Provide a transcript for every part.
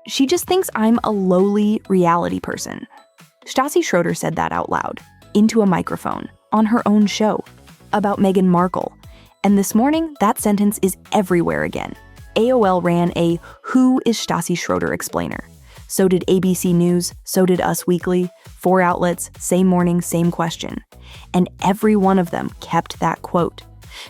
She just thinks I'm a lowly reality person. Stassi Schroeder said that out loud, into a microphone, on her own show, about Meghan Markle. And this morning, that sentence is everywhere again. AOL ran a "Who is Stassi Schroeder" explainer. So did ABC News, so did Us Weekly, 4 outlets, same morning, same question. And every one of them kept that quote.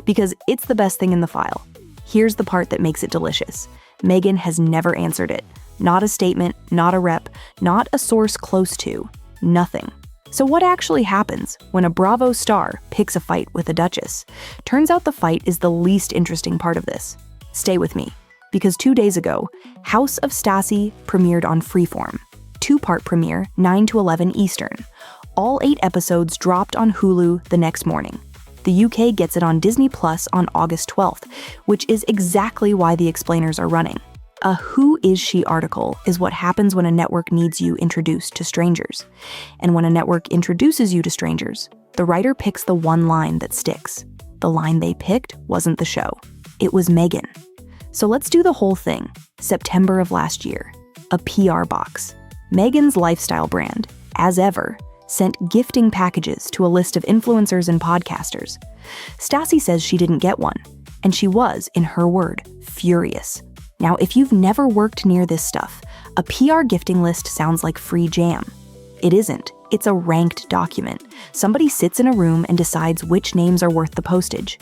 Because it's the best thing in the file. Here's the part that makes it delicious. Meghan has never answered it. Not a statement, not a rep, not a source close to. Nothing. So what actually happens when a Bravo star picks a fight with a duchess? Turns out the fight is the least interesting part of this. Stay with me. Because 2 days ago, House of Stassi premiered on Freeform. 2-part premiere, 9 to 11 Eastern. All 8 episodes dropped on Hulu the next morning. The UK gets it on Disney Plus on August 12th, which is exactly why the explainers are running. A "Who is she" article is what happens when a network needs you introduced to strangers. And when a network introduces you to strangers, the writer picks the one line that sticks. The line they picked wasn't the show. It was Meghan. So let's do the whole thing. September of last year. A PR box. Meghan's lifestyle brand, as ever, sent gifting packages to a list of influencers and podcasters. Stassi says she didn't get one, and she was, in her word, furious. Now, if you've never worked near this stuff, a PR gifting list sounds like free jam. It isn't. It's a ranked document. Somebody sits in a room and decides which names are worth the postage.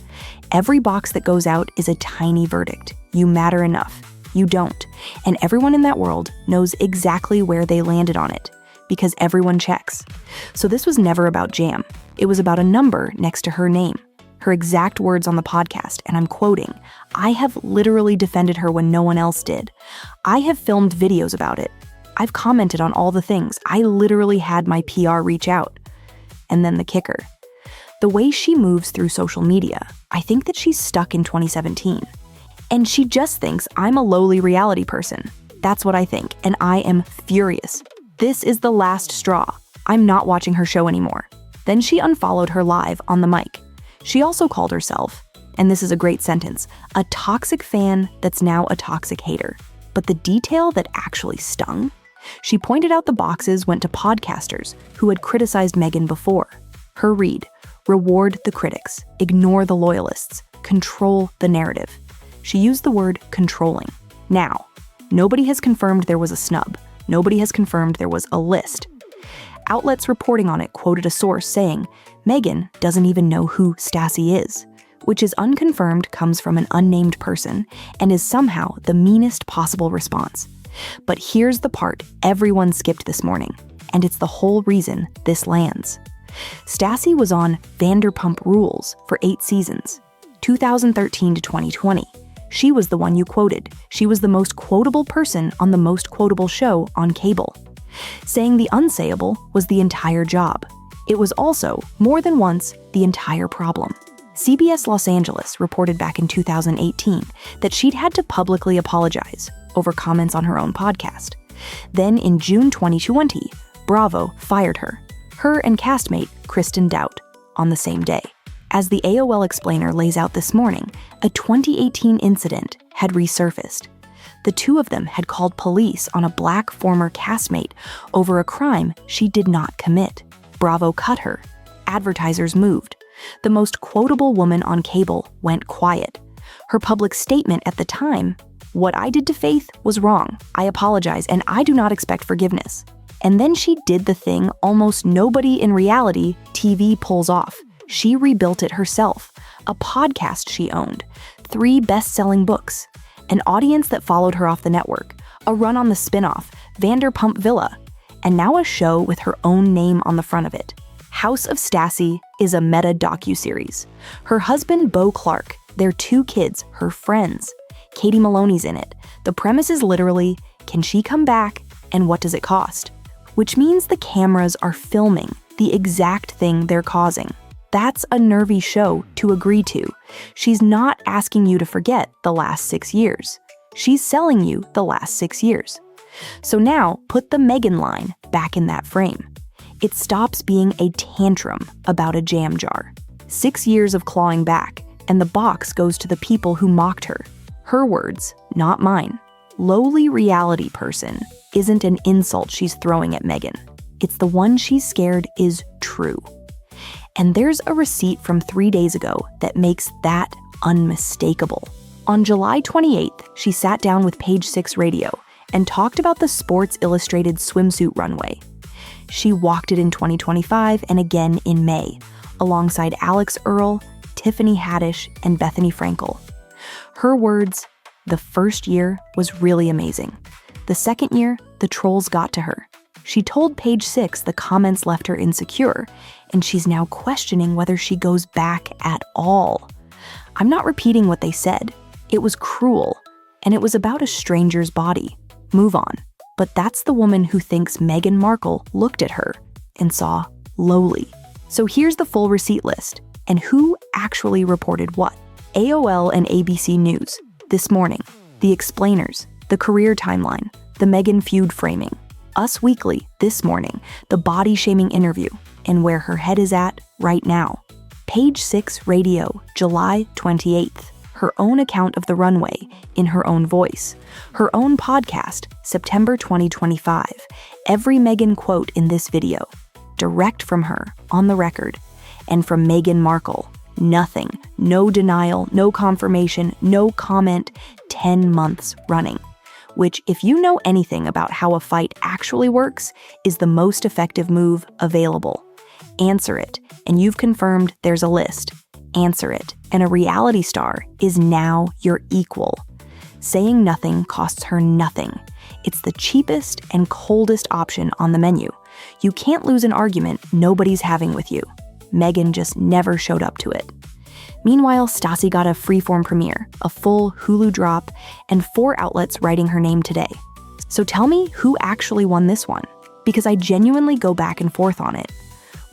Every box that goes out is a tiny verdict. You matter enough. You don't. And everyone in that world knows exactly where they landed on it, because everyone checks. So this was never about jam. It was about a number next to her name. Her exact words on the podcast, and I'm quoting, "I have literally defended her when no one else did. I have filmed videos about it. I've commented on all the things. I literally had my PR reach out." And then the kicker. The way she moves through social media, I think that she's stuck in 2017. And she just thinks I'm a lowly reality person. That's what I think, and I am furious. This is the last straw. I'm not watching her show anymore. Then she unfollowed her live on the mic. She also called herself, and this is a great sentence, a toxic fan that's now a toxic hater. But the detail that actually stung? She pointed out the boxes went to podcasters who had criticized Meghan before. Her read: reward the critics, ignore the loyalists, control the narrative. She used the word controlling. Now, nobody has confirmed there was a snub. Nobody has confirmed there was a list. Outlets reporting on it quoted a source saying, Meghan doesn't even know who Stassi is, which is unconfirmed, comes from an unnamed person, and is somehow the meanest possible response. But here's the part everyone skipped this morning, and it's the whole reason this lands. Stassi was on Vanderpump Rules for 8 seasons, 2013 to 2020. She was the one you quoted. She was the most quotable person on the most quotable show on cable. Saying the unsayable was the entire job. It was also, more than once, the entire problem. CBS Los Angeles reported back in 2018 that she'd had to publicly apologize over comments on her own podcast. Then in June 2020, Bravo fired her and castmate Kristen Dout, on the same day. As the AOL explainer lays out this morning, a 2018 incident had resurfaced. The two of them had called police on a Black former castmate over a crime she did not commit. Bravo cut her. Advertisers moved. The most quotable woman on cable went quiet. Her public statement at the time, "What I did to Faith was wrong. I apologize, and I do not expect forgiveness." And then she did the thing almost nobody in reality TV pulls off. She rebuilt it herself. A podcast she owned, 3 best-selling books, an audience that followed her off the network, a run on the spin-off, Vanderpump Villa, and now a show with her own name on the front of it. House of Stassi is a meta docuseries. Her husband, Beau Clark, their 2 kids, her friends. Katie Maloney's in it. The premise is literally, can she come back, and what does it cost? Which means the cameras are filming the exact thing they're causing. That's a nervy show to agree to. She's not asking you to forget the last 6 years. She's selling you the last 6 years. So now, put the Meghan line back in that frame. It stops being a tantrum about a jam jar. 6 years of clawing back, and the box goes to the people who mocked her. Her words, not mine. lowly reality person isn't an insult she's throwing at Meghan. It's the one she's scared is true. And there's a receipt from 3 days ago that makes that unmistakable. On July 28th, she sat down with Page Six Radio and talked about the Sports Illustrated swimsuit runway. She walked it in 2025 and again in May, alongside Alex Earle, Tiffany Haddish, and Bethany Frankel. Her words, "The first year was really amazing. The second year, the trolls got to her. She told Page Six the comments left her insecure, and she's now questioning whether she goes back at all. I'm not repeating what they said. It was cruel, and it was about a stranger's body. Move on." But that's the woman who thinks Meghan Markle looked at her and saw lowly. So here's the full receipt list and who actually reported what. AOL and ABC News, This Morning, The Explainers, The Career Timeline, The Meghan Feud Framing, Us Weekly, This Morning, The Body Shaming Interview, and Where Her Head Is At Right Now. Page Six Radio, July 28th. Her own account of the runway in her own voice. Her own podcast, September 2025. Every Meghan quote in this video. Direct from her, on the record. And from Meghan Markle. Nothing. No denial, no confirmation, no comment. 10 months running. Which, if you know anything about how a fight actually works, is the most effective move available. Answer it, and you've confirmed there's a list. Answer it, and a reality star is now your equal. Saying nothing costs her nothing. It's the cheapest and coldest option on the menu. You can't lose an argument nobody's having with you. Meghan just never showed up to it. Meanwhile, Stassi got a Freeform premiere, a full Hulu drop, and 4 outlets writing her name today. So tell me who actually won this one, because I genuinely go back and forth on it.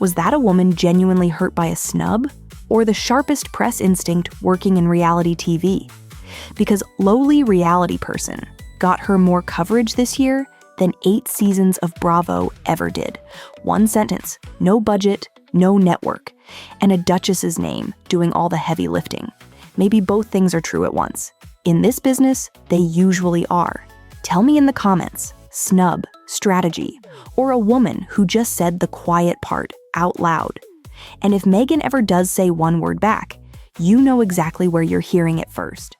Was that a woman genuinely hurt by a snub? Or the sharpest press instinct working in reality TV? Because lowly reality person got her more coverage this year than 8 seasons of Bravo ever did. One sentence, no budget, no network, and a duchess's name doing all the heavy lifting. Maybe both things are true at once. In this business, they usually are. Tell me in the comments, snub, strategy, or a woman who just said the quiet part out loud. And if Meghan ever does say one word back, you know exactly where you're hearing it first.